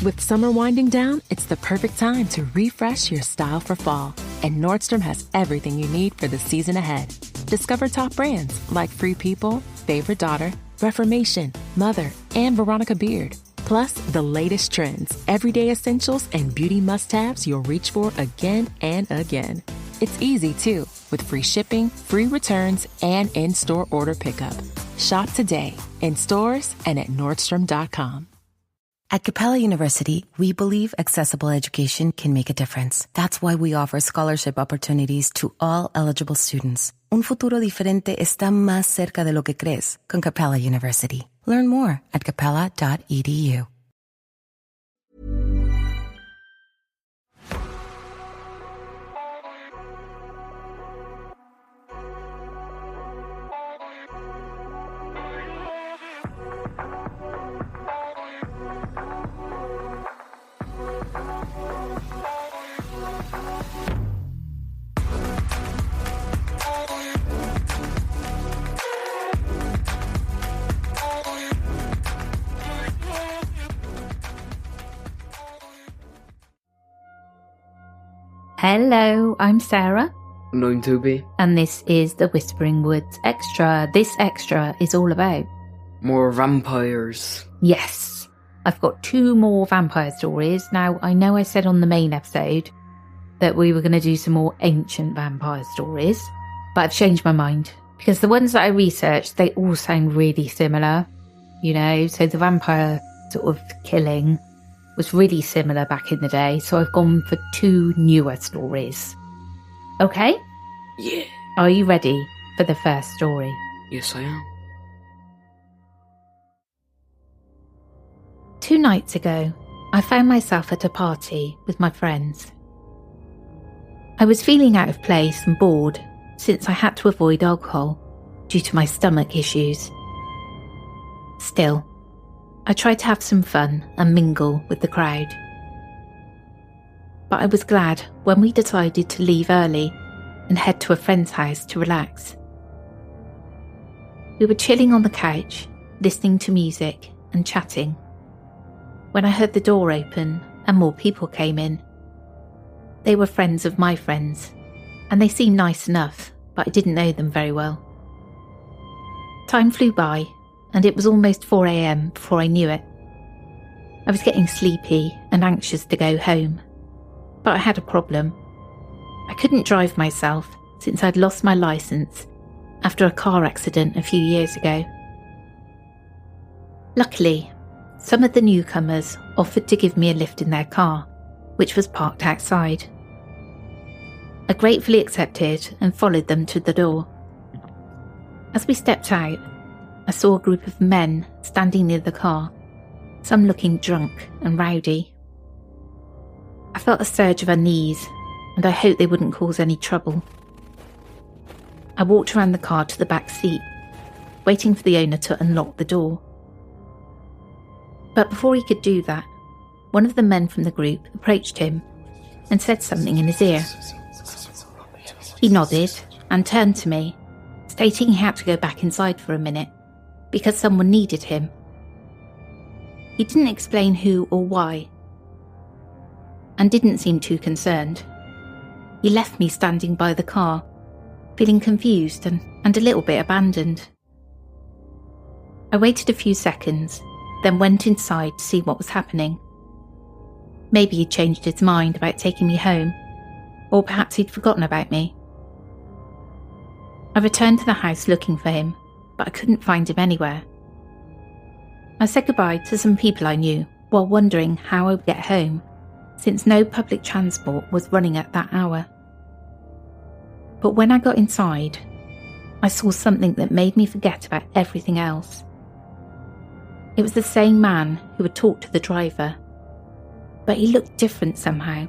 With summer winding down, it's the perfect time to refresh your style for fall. And Nordstrom has everything you need for the season ahead. Discover top brands like Free People, Favorite Daughter, Reformation, Mother, and Veronica Beard. Plus, the latest trends, everyday essentials, and beauty must-haves you'll reach for again and again. It's easy, too, with free shipping, free returns, and in-store order pickup. Shop today, in stores and at Nordstrom.com. At Capella University, we believe accessible education can make a difference. That's why we offer scholarship opportunities to all eligible students. Un futuro diferente está más cerca de lo que crees con Capella University. Learn more at capella.edu. Hello, I'm Sarah. And I'm Toby. And this is the Whispering Woods Extra. This extra is all about... more vampires. Yes, I've got 2 more vampire stories. Now, I know I said on the main episode that we were going to do some more ancient vampire stories, but I've changed my mind. Because the ones that I researched, they all sound really similar. You know, so the vampire sort of killing was really similar back in the day, so I've gone for 2 newer stories. Okay? Yeah. Are you ready for the first story? Yes, I am. 2 nights ago, I found myself at a party with my friends. I was feeling out of place and bored since I had to avoid alcohol due to my stomach issues. Still, I tried to have some fun and mingle with the crowd. But I was glad when we decided to leave early and head to a friend's house to relax. We were chilling on the couch, listening to music and chatting, when I heard the door open and more people came in. They were friends of my friends, and they seemed nice enough, but I didn't know them very well. Time flew by, and it was almost 4 a.m. before I knew it. I was getting sleepy and anxious to go home, but I had a problem. I couldn't drive myself since I'd lost my licence after a car accident a few years ago. Luckily, some of the newcomers offered to give me a lift in their car, which was parked outside. I gratefully accepted and followed them to the door. As we stepped out, I saw a group of men standing near the car, some looking drunk and rowdy. I felt a surge of unease, and I hoped they wouldn't cause any trouble. I walked around the car to the back seat, waiting for the owner to unlock the door. But before he could do that, one of the men from the group approached him and said something in his ear. He nodded and turned to me, stating he had to go back inside for a minute because someone needed him. He didn't explain who or why, and didn't seem too concerned. He left me standing by the car, feeling confused and a little bit abandoned. I waited a few seconds, then went inside to see what was happening. Maybe he'd changed his mind about taking me home, or perhaps he'd forgotten about me. I returned to the house looking for him, but I couldn't find him anywhere. I said goodbye to some people I knew while wondering how I would get home, since no public transport was running at that hour. But when I got inside, I saw something that made me forget about everything else. It was the same man who had talked to the driver, but he looked different somehow.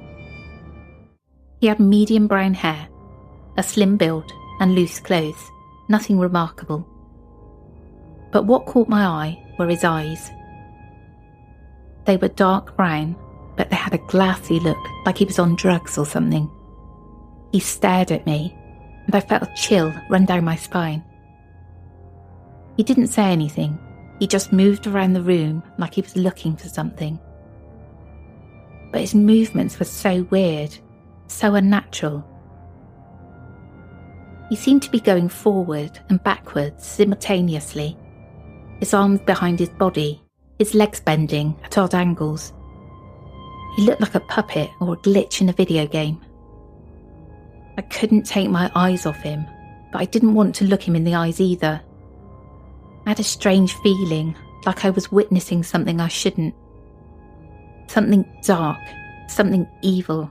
He had medium brown hair, a slim build and loose clothes, nothing remarkable. But what caught my eye were his eyes. They were dark brown, but they had a glassy look, like he was on drugs or something. He stared at me, and I felt a chill run down my spine. He didn't say anything. He just moved around the room like he was looking for something. but his movements were so weird, so unnatural. He seemed to be going forward and backwards simultaneously, his arms behind his body, his legs bending at odd angles. He looked like a puppet or a glitch in a video game. I couldn't take my eyes off him, but I didn't want to look him in the eyes either. I had a strange feeling, like I was witnessing something I shouldn't. Something dark, something evil.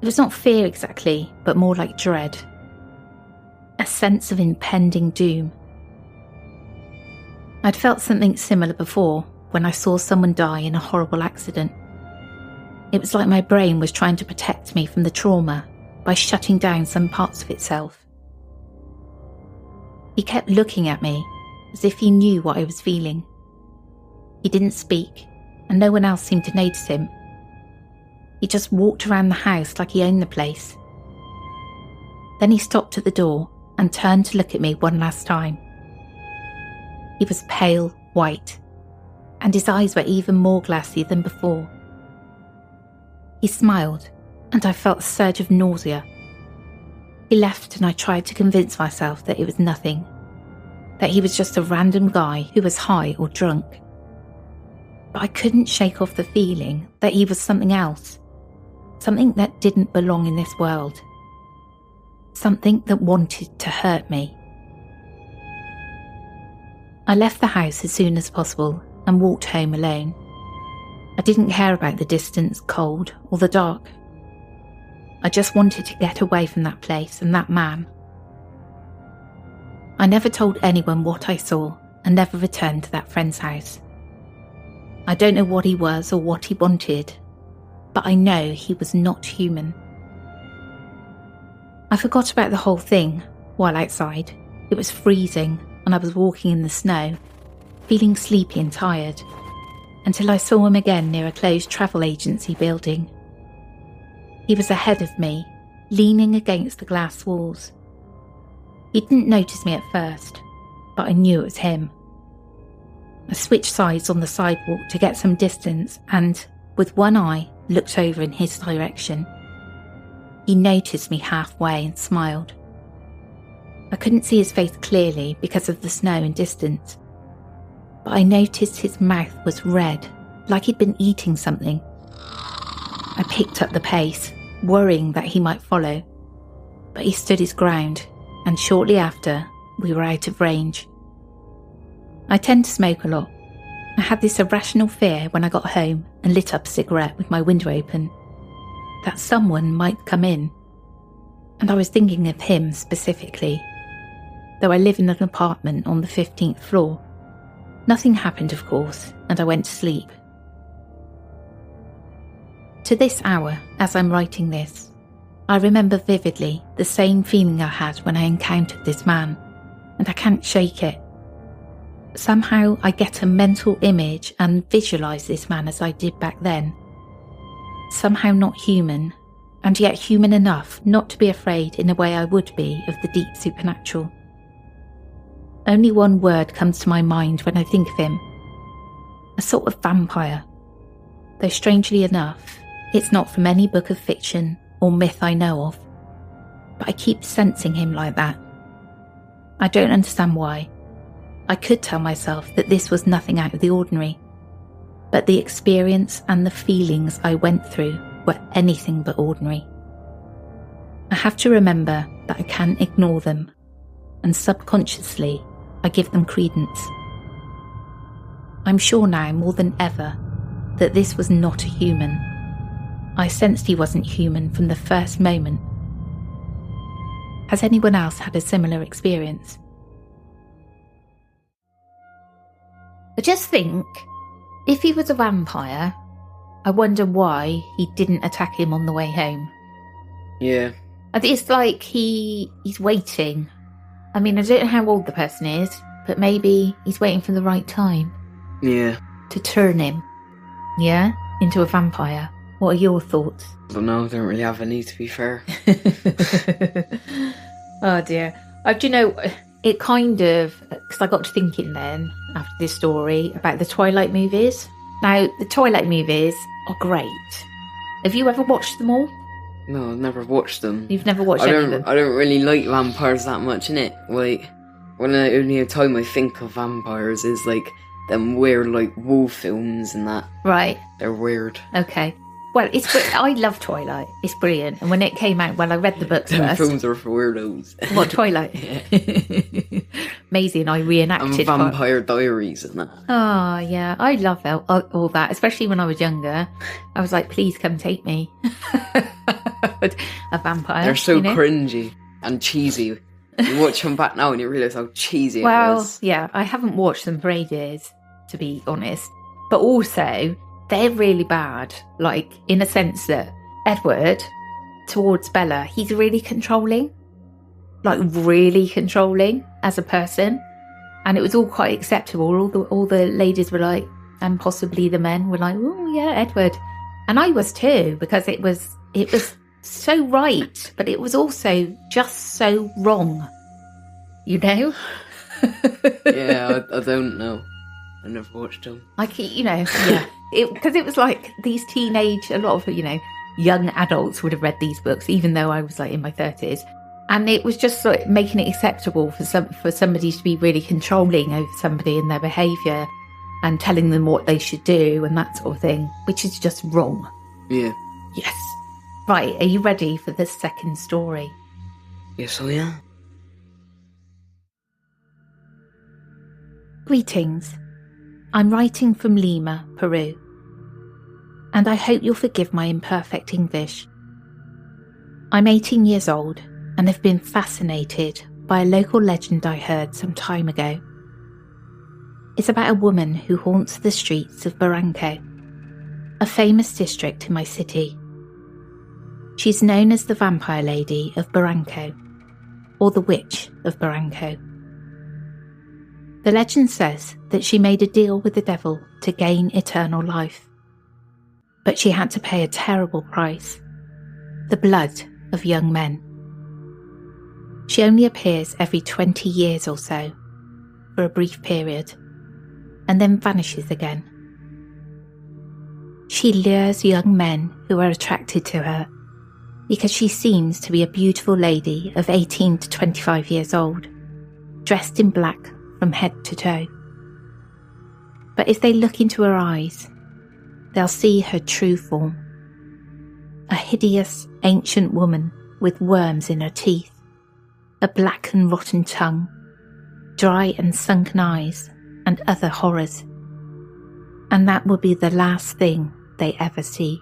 It was not fear exactly, but more like dread. A sense of impending doom. I'd felt something similar before when I saw someone die in a horrible accident. It was like my brain was trying to protect me from the trauma by shutting down some parts of itself. He kept looking at me as if he knew what I was feeling. He didn't speak, and no one else seemed to notice him. He just walked around the house like he owned the place. Then he stopped at the door and turned to look at me one last time. He was pale white, and his eyes were even more glassy than before. He smiled, and I felt a surge of nausea. He left, and I tried to convince myself that it was nothing, that he was just a random guy who was high or drunk. But I couldn't shake off the feeling that he was something else, something that didn't belong in this world, something that wanted to hurt me. I left the house as soon as possible and walked home alone. I didn't care about the distance, cold, or the dark. I just wanted to get away from that place and that man. I never told anyone what I saw and never returned to that friend's house. I don't know what he was or what he wanted, but I know he was not human. I forgot about the whole thing while outside. It was freezing and I was walking in the snow, feeling sleepy and tired, until I saw him again near a closed travel agency building. He was ahead of me, leaning against the glass walls. He didn't notice me at first, but I knew it was him. I switched sides on the sidewalk to get some distance and, with one eye, looked over in his direction. He noticed me halfway and smiled. I couldn't see his face clearly because of the snow and distance, but I noticed his mouth was red, like he'd been eating something. I picked up the pace, worrying that he might follow, but he stood his ground, and shortly after, we were out of range. I tend to smoke a lot. I had this irrational fear when I got home and lit up a cigarette with my window open, that someone might come in. And I was thinking of him specifically. Though I live in an apartment on the 15th floor, nothing happened, of course, and I went to sleep. To this hour, as I'm writing this, I remember vividly the same feeling I had when I encountered this man, and I can't shake it. Somehow I get a mental image and visualise this man as I did back then. Somehow not human, and yet human enough not to be afraid in a way I would be of the deep supernatural. Only one word comes to my mind when I think of him. A sort of vampire. Though strangely enough, it's not from any book of fiction or myth I know of, but I keep sensing him like that. I don't understand why. I could tell myself that this was nothing out of the ordinary, but the experience and the feelings I went through were anything but ordinary. I have to remember that I can't ignore them, and subconsciously I give them credence. I'm sure now more than ever that this was not a human. I sensed he wasn't human from the first moment. Has anyone else had a similar experience? I just think, if he was a vampire, I wonder why he didn't attack him on the way home. Yeah. I think it's like he's waiting. I mean, I don't know how old the person is, but maybe he's waiting for the right time. Yeah. To turn him, into a vampire. What are your thoughts? I don't know, I don't really have any, to be fair. Oh dear. Do you know, it kind of, because I got to thinking then, after this story, about the Twilight movies. Now, the Twilight movies are great. Have you ever watched them all? No, I've never watched them. You've never watched any of them? I don't really like vampires that much, innit? Like, the only time I think of vampires is, like, them weird, like, wolf films and that. Right. They're weird. Okay. Well, I love Twilight. It's brilliant. And when it came out, I read the books Them first. films are for weirdos. What, Twilight? Yeah. Maisie and I reenacted. And Vampire Diaries and that. Oh, yeah. I love all that, especially when I was younger. I was like, please come take me. A vampire. They're so cringy and cheesy. You watch them back now and you realise how cheesy it was. Well, yeah, I haven't watched them for ages, to be honest. But also, they're really bad, like, in a sense that Edward, towards Bella, he's really controlling. Like, really controlling as a person. And it was all quite acceptable. All the ladies were like, and possibly the men were like, oh, yeah, Edward. And I was too, because it was so right, but it was also just so wrong. You know? Yeah, I don't know. I never watched them. Like, yeah. Because it was like these a lot of, young adults would have read these books, even though I was like in my 30s. And it was just like making it acceptable for somebody to be really controlling over somebody and their behaviour and telling them what they should do and that sort of thing, which is just wrong. Yeah. Yes. Right, are you ready for the second story? Yes, I am. Greetings. I'm writing from Lima, Peru, and I hope you'll forgive my imperfect English. I'm 18 years old and have been fascinated by a local legend I heard some time ago. It's about a woman who haunts the streets of Barranco, a famous district in my city. She's known as the Vampire Lady of Barranco, or the Witch of Barranco. The legend says that she made a deal with the devil to gain eternal life. But she had to pay a terrible price: the blood of young men. She only appears every 20 years or so, for a brief period, and then vanishes again. She lures young men who are attracted to her because she seems to be a beautiful lady of 18 to 25 years old, dressed in black from head to toe. But if they look into her eyes, they'll see her true form: a hideous ancient woman with worms in her teeth, a black and rotten tongue, dry and sunken eyes, and other horrors. And that will be the last thing they ever see.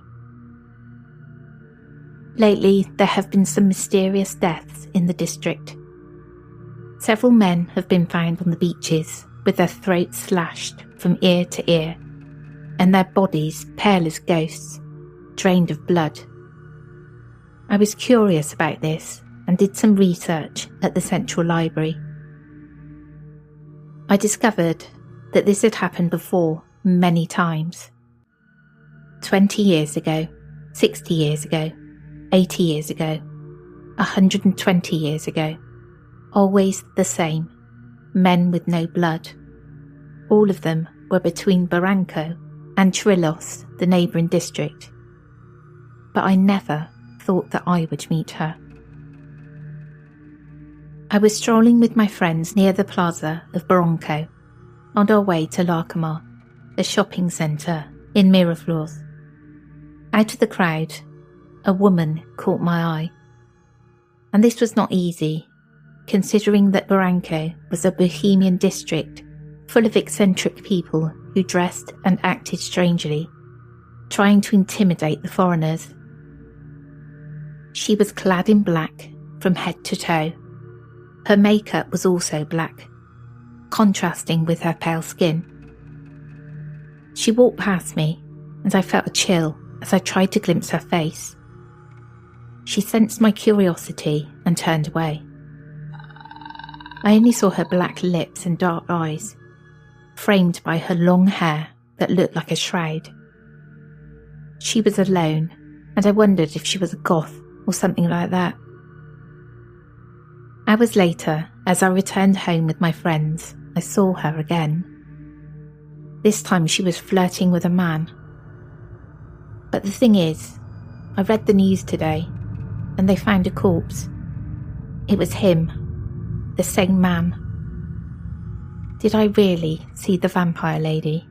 Lately, there have been some mysterious deaths in the district. Several men have been found on the beaches with their throats slashed from ear to ear, and their bodies pale as ghosts, drained of blood. I was curious about this and did some research at the Central Library. I discovered that this had happened before many times. 20 years ago, 60 years ago, 80 years ago, 120 years ago. Always the same: men with no blood. All of them were between Barranco and Chorrillos, the neighbouring district. But I never thought that I would meet her. I was strolling with my friends near the plaza of Barranco, on our way to Larcomar, a shopping centre in Miraflores. Out of the crowd, a woman caught my eye. And this was not easy, considering that Barranco was a bohemian district full of eccentric people who dressed and acted strangely, trying to intimidate the foreigners. She was clad in black from head to toe. Her makeup was also black, contrasting with her pale skin. She walked past me, and I felt a chill as I tried to glimpse her face. She sensed my curiosity and turned away. I only saw her black lips and dark eyes, framed by her long hair that looked like a shroud. She was alone, and I wondered if she was a goth or something like that. Hours later, as I returned home with my friends, I saw her again. This time she was flirting with a man. But the thing is, I read the news today, and they found a corpse. It was him, the same man. Did I really see the vampire lady?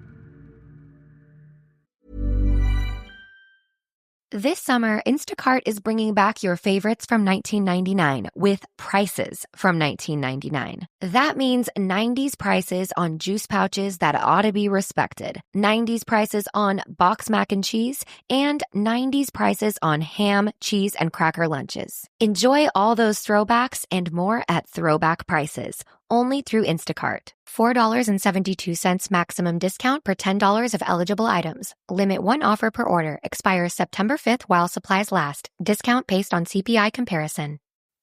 This summer, Instacart is bringing back your favorites from 1999 with prices from 1999. That means 90s prices on juice pouches that ought to be respected, 90s prices on box mac and cheese, and 90s prices on ham, cheese, and cracker lunches. Enjoy all those throwbacks and more at throwback prices, only through Instacart. $4.72 maximum discount per $10 of eligible items. Limit one offer per order. Expires September 5th while supplies last. Discount based on CPI comparison.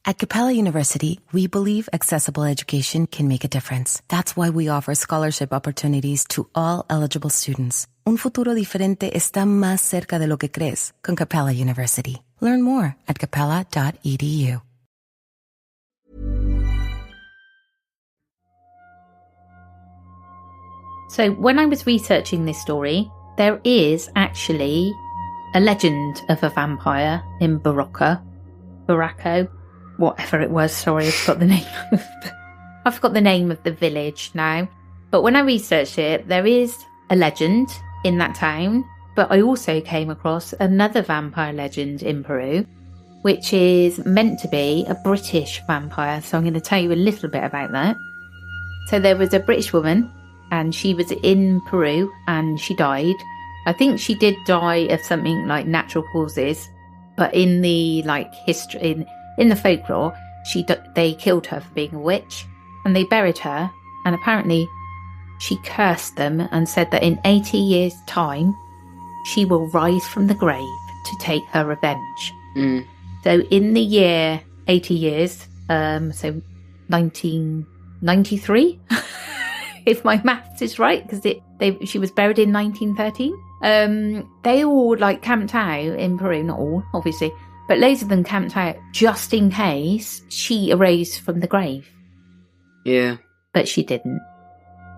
At Capella University, we believe accessible education can make a difference. That's why we offer scholarship opportunities to all eligible students. Un futuro diferente está más cerca de lo que crees con Capella University. Learn more at capella.edu. So when I was researching this story, there is actually a legend of a vampire in Baracco, whatever it was. Sorry, I forgot the name of the village now. But when I researched it, there is a legend in that town. But I also came across another vampire legend in Peru, which is meant to be a British vampire. So I'm going to tell you a little bit about that. So there was a British woman, and she was in Peru and she died. I think she did die of something like natural causes, but in the history, in the folklore, they killed her for being a witch, and they buried her, and apparently she cursed them and said that in 80 years' time she will rise from the grave to take her revenge. So in the year 80 years, so 1993, if my maths is right, because she was buried in 1913. They all camped out in Peru, not all, obviously, but loads of them camped out just in case she arose from the grave. Yeah. But she didn't,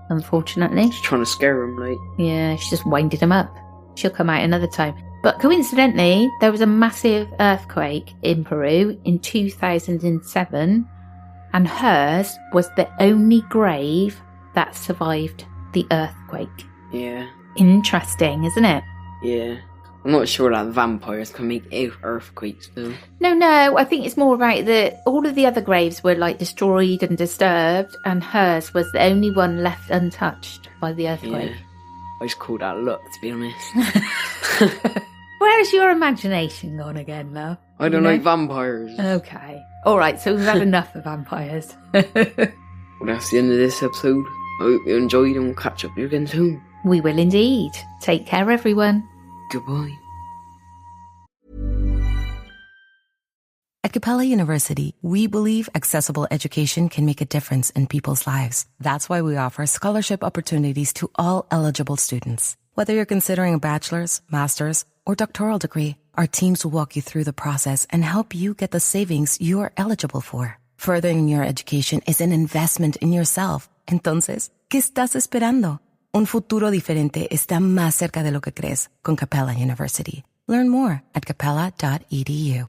unfortunately. She's trying to scare him, Yeah, she just winded him up. She'll come out another time. But coincidentally, there was a massive earthquake in Peru in 2007, and hers was the only grave that survived the earthquake. Yeah. Interesting, isn't it? Yeah. I'm not sure that vampires can make earthquakes, though. No, I think it's more about all of the other graves were destroyed and disturbed, and hers was the only one left untouched by the earthquake. Yeah. I just call that luck, to be honest. Where's your imagination gone again, love? I don't like vampires. Okay. Alright, so we've had enough of vampires. Well, that's the end of this episode. I hope you enjoyed, and we'll catch up with you again soon. We will indeed. Take care, everyone. Goodbye. At Capella University, we believe accessible education can make a difference in people's lives. That's why we offer scholarship opportunities to all eligible students. Whether you're considering a bachelor's, master's, or doctoral degree, our teams will walk you through the process and help you get the savings you're eligible for. Furthering your education is an investment in yourself. Entonces, ¿qué estás esperando? Un futuro diferente está más cerca de lo que crees con Capella University. Learn more at capella.edu.